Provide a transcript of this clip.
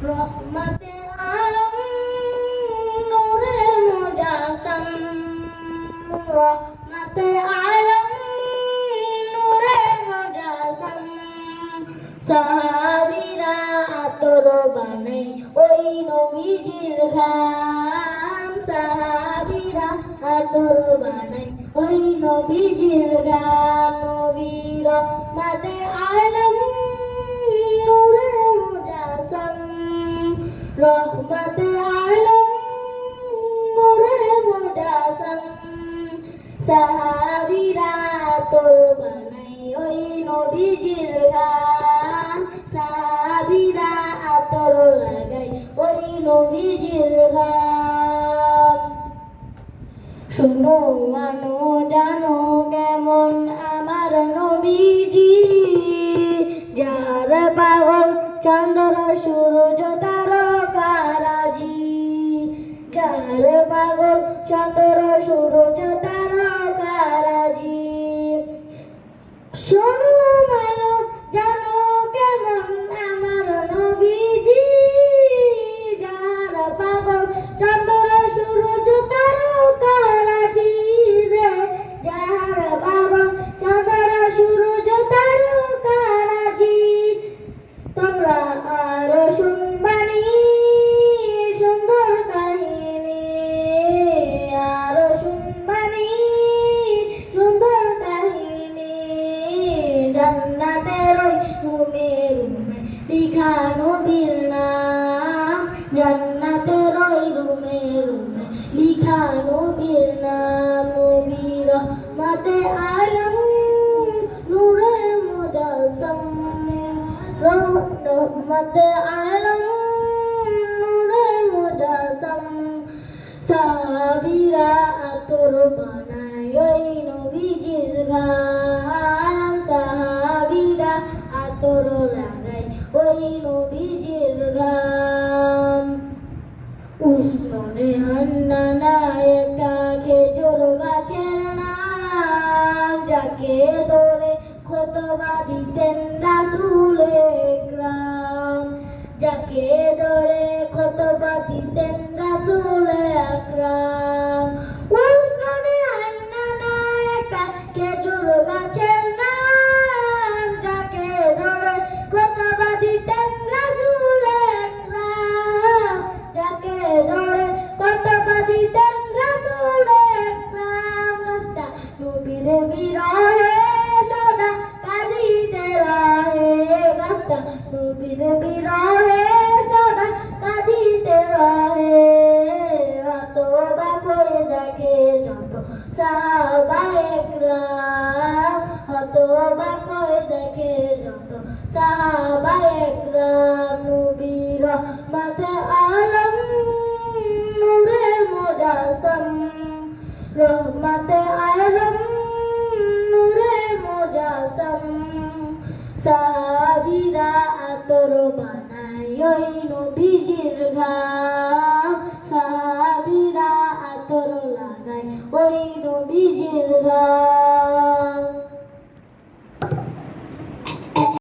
রহমতে আলম নূরে মুজাসসাম রহমতে আলম নূরে মুজাসসাম সাহাবীরা আতর বানাই ওই নবীজির ঘাম সাহাবীরা আতর বানাই ওই নবীজির ঘাম নবীর রহমতে আলম নূরে মুজাসসাম রহমতে আলম নূরে মুজাসসাম সাহাবীরা আতর বানাই ওই নবীজির ঘাম সাহাবীরা আতর লাগাই ওই নবীজির ঘাম শুনো মানো জানো কেমন আমার নবীজি যার পাগল চন্দ্র সূর্য তারকারাজি যার পাগল চন্দ্র সূর্য তারকারাজি শোনো মানো জানো কেমন আমার নবীজি যার পাগল চন্দ্র সূর্য তারকারাজি রে যার পাগল চন্দ্র সূর্য তারকারাজি তোমরা আরো শুনবানি সুন্দর কাহিনী আরো শুনবানি সুন্দর কাহিনী জান্নাতের ওই রুমে রুমে লিখা নবীর নাম জান্নাতের ওই রুমে রুমে লিখা নবীর নাম নবীর রহমতে আলম নূরে মুজাসসাম রহমতে আলম নূরে মুজাসসাম সাহাবীরা আতর বানাই ওই নবীজির ঘাম সাহাবীরা আতর লাগাই ওই নবীজির ঘাম উসমানে হান্নানা একটা খেজুর গাছের নাম যাকে ধরে খুতবা দিতেন রাসূলে আকরাম যাকে ধরে খুতবা দিতেন রাসূলে আকরাম উসমানে হান্নানা একটা খেজুর গাছের নাম যাকে ধরে খুতবা দিতেন রাসূলে আকরাম যাকে ধরে খুতবা দিতেন রাসূলে আকরাম গাছটা নবীর বিরহে সদা কাঁদিতে রহে গাছটা নবীর বিরহে সদা কাঁদিতে রহে হতবাক হয়ে দেখে যত সাহাবায়ে কেরাম হতবাক হয়ে দেখে যত সাহাবায়ে কেরাম নবীর রহমতে আলম নূরে মুজাসসাম রহমতে আলম নূরে মুজাসসাম